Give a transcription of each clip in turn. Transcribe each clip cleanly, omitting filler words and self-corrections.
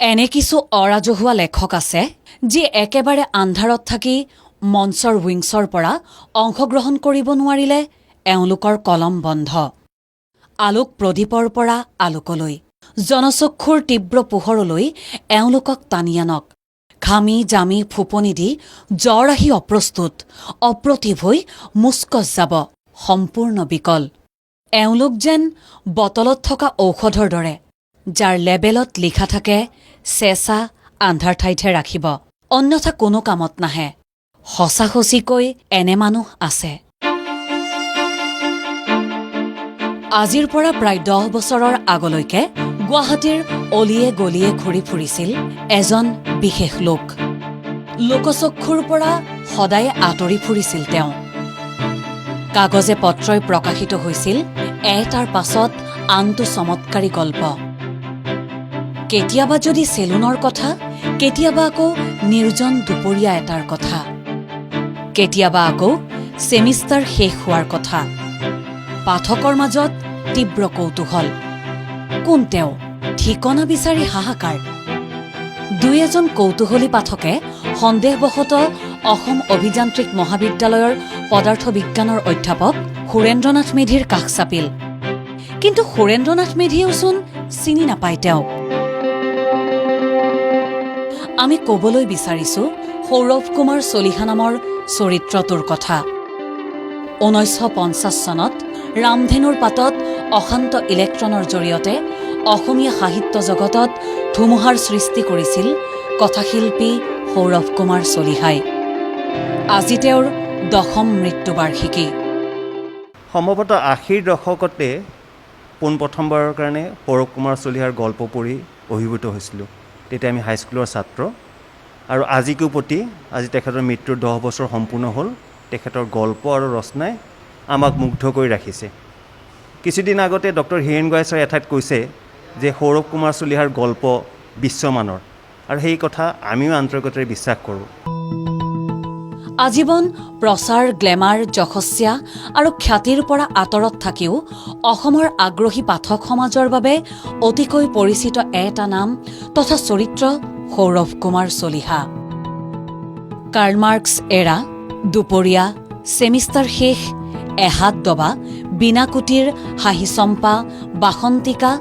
এনে কিছু অৰাজহুৱা লেখক আছে যি একেবাৰে আন্ধাৰত থাকি মঞ্চৰ উইংছৰ পৰা অংশগ্ৰহণ কৰিব নোৱাৰিলে এওঁলোকৰ কলম বন্ধ। আলোক প্ৰদীপৰ পৰা আলোকলৈ, জনচক্ষুৰ তীব্ৰ পোহৰলৈ এওঁলোকক টানি আনক। ঘামি জামি ফুপনি দি জ্বৰ আহি অপ্ৰস্তুত, অপ্ৰতিভ হৈ মুচকচ যাব, সম্পূৰ্ণ বিকল। এওঁলোক যেন বটলত থকা ঔষধৰ দৰে, যাৰ লেবেলত লিখা থাকে চেঁচা আন্ধাৰ ঠাইতহে ৰাখিব, অন্যথা কোনো কামত নাহে। সঁচাসঁচিকৈ এনে মানুহ আছে। আজিৰ পৰা প্ৰায় 10 বছৰৰ আগলৈকে গুৱাহাটীৰ অলিয়ে গলিয়ে ঘূৰি ফুৰিছিল এজন বিশেষ লোক। লোকচক্ষুৰ পৰা সদায় আঁতৰি ফুৰিছিল তেওঁ। কাগজে পত্ৰই প্ৰকাশিত হৈছিল এটাৰ পাছত আনটো চমৎকাৰী গল্প। কেতিয়াবা যদি চেলুনৰ কথা, কেতিয়াবা আকৌ নিৰ্জন দুপৰীয়া এটাৰ কথা, কেতিয়াবা আকৌ ছেমিষ্টাৰ শেষ হোৱাৰ কথা। পাঠকৰ মাজত তীব্ৰ কৌতূহল। কোন তেওঁ? ঠিকনা বিচাৰি হাহাকাৰ। দুই এজন কৌতূহলী পাঠকে সন্দেহবশতঃ অসম অভিযান্ত্ৰিক মহাবিদ্যালয়ৰ পদাৰ্থ বিজ্ঞানৰ অধ্যাপক সুৰেন্দ্ৰনাথ মেধিৰ কাষ চাপিল। কিন্তু সুৰেন্দ্ৰনাথ মেধিয়েওচোন চিনি নাপায় তেওঁক। আমি কবলৈ বিচাৰিছো সৌৰভ কুমাৰ চলিহা নামৰ চৰিত্ৰটোৰ কথা। 1950 চনত ৰামধেনুৰ পাতত অশান্ত ইলেক্ট্ৰনৰ জৰিয়তে অসমীয়া সাহিত্য জগতত ধুমুহাৰ সৃষ্টি কৰিছিল কথাশিল্পী সৌৰভ কুমাৰ চলিহাই। আজি তেওঁৰ 10ম মৃত্যুবাৰ্ষিকী। সম্ভৱতঃ 80ৰ দশকতে পোনপ্ৰথমবাৰৰ কাৰণে সৌৰভ কুমাৰ চলিহাৰ গল্প পঢ়ি অভিভূত হৈছিলোঁ। তেতিয়া আমি হাইস্কুলৰ ছাত্ৰ, আৰু আজিকো প্ৰতি আজি তেখেতৰ মৃত্যুৰ 10 বছৰ সম্পূৰ্ণ হ'ল। তেখেতৰ গল্প আৰু ৰচনাই আমাক মুগ্ধ কৰি ৰাখিছে। কিছুদিন আগতে ডক্টৰ হীৰেণ গোহাঁই এঠাইত কৈছে যে সৌৰভ কুমাৰ চলিহাৰ গল্প বিশ্বমানৰ, আৰু সেই কথা আমিও আন্তৰিকতাৰে বিশ্বাস কৰোঁ। আজীৱন প্ৰচাৰ, গ্লেমাৰ, যশস্যা আৰু খ্যাতিৰ পৰা আঁতৰত থাকিও অসমৰ আগ্ৰহী পাঠক সমাজৰ বাবে অতিকৈ পৰিচিত এটা নাম তথা চৰিত্ৰ সৌৰভ কুমাৰ চলিহা। কাৰ্ল মাৰ্কছ এৰা, দুপৰীয়া, ছেমিষ্টাৰ শেষ, এহাত দবা, বিনা কুটিৰ, হাঁহি চম্পা, বাসন্তিকা,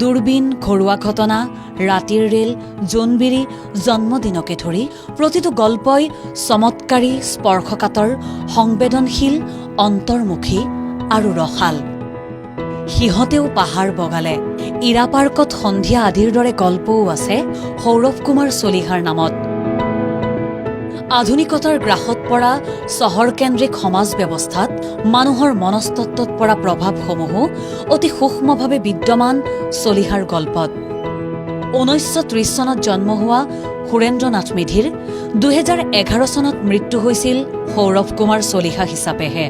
দূৰবীন, ঘৰুৱা ঘটনা, ৰাতিৰ ৰেল, জোনবিৰি, জন্মদিনকে ধৰি প্ৰতিটো গল্পই চমৎকাৰী, স্পৰ্শকাতৰ, সংবেদনশীল, অন্তৰ্মুখী আৰু ৰসাল। সিহঁতেও পাহাৰ বগালে, ইৰা পাৰ্কত সন্ধিয়া আদিৰ দৰে গল্পও আছে সৌৰভ কুমাৰ চলিহাৰ নামত। আধুনিকতাৰ গ্ৰাসত পৰা চহৰকেন্দ্ৰিক সমাজ ব্যৱস্থাত মানুহৰ মনস্তত্বত পৰা প্ৰভাৱসমূহো অতি সূক্ষ্মভাৱে বিদ্যমান চলিহাৰ গল্পত। 1930 চনত জন্ম হোৱা সুৰেন্দ্ৰনাথ মেধিৰ 2011 চনত মৃত্যু হৈছিল সৌৰভ কুমাৰ চলিহা হিচাপেহে।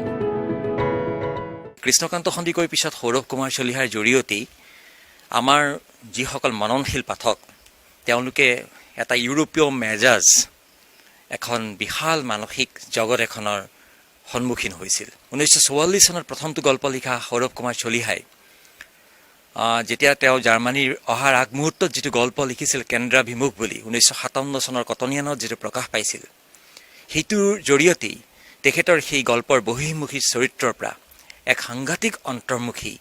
কৃষ্ণকান্ত সন্দিকৈৰ পিছত সৌৰভ কুমাৰ চলিহাৰ জৰিয়তেই আমাৰ যিসকল মননশীল পাঠক, তেওঁলোকে এটা ইউৰোপীয় মেজাজ, এখন বিশাল মানসিক জগত এখনৰ সন্মুখীন হৈছিল। 1944 চনত প্ৰথমটো গল্প লিখা সৌৰভ কুমাৰ চলিহাই যেতিয়া তেওঁ জাৰ্মানীৰ অহাৰ আগমুহূৰ্তত যিটো গল্প লিখিছিল কেন্দ্ৰাভিমুখ বুলি, 1957 চনৰ কটনিয়ানত যিটো প্ৰকাশ পাইছিল, সেইটোৰ জৰিয়তেই তেখেতৰ সেই গল্পৰ বহিৰ্মুখী চৰিত্ৰৰ পৰা এক সাংঘাতিক অন্তৰ্মুখী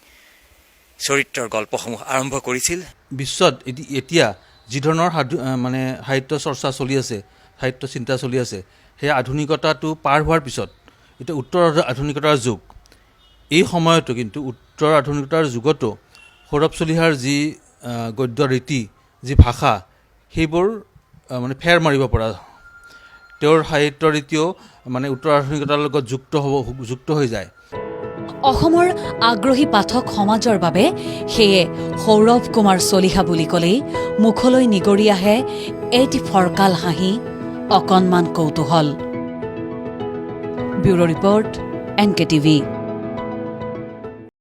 চৰিত্ৰৰ গল্পসমূহ আৰম্ভ কৰিছিল। বিশ্বত এতিয়া যি ধৰণৰ মানে সাহিত্য চৰ্চা চলি আছে, সাহিত্য চিন্তা চলি আছে, সেই আধুনিকতাটো পাৰ হোৱাৰ পিছত এতিয়া উত্তৰ আধুনিকতাৰ যুগ। এই সময়তো কিন্তু উত্তৰ আধুনিকতাৰ যুগতো সৌৰভ চলিহাৰ যি গদ্য ৰীতি, যি ভাষা, সেইবোৰ মানে ফেৰ মাৰিব পৰা। তেওঁৰ সাহিত্য ৰীতিও মানে উত্তৰ আধুনিকতাৰ লগত যুক্ত হৈ যায়। অসমৰ আগ্ৰহী পাঠক সমাজৰ বাবে সেয়ে সৌৰভ কুমাৰ চলিহা বুলি ক'লেই মুখলৈ নিগৰি আহে এটি ফৰকাল হাঁহি, অকণমান কৌতূহল। Bureau report, NKTV।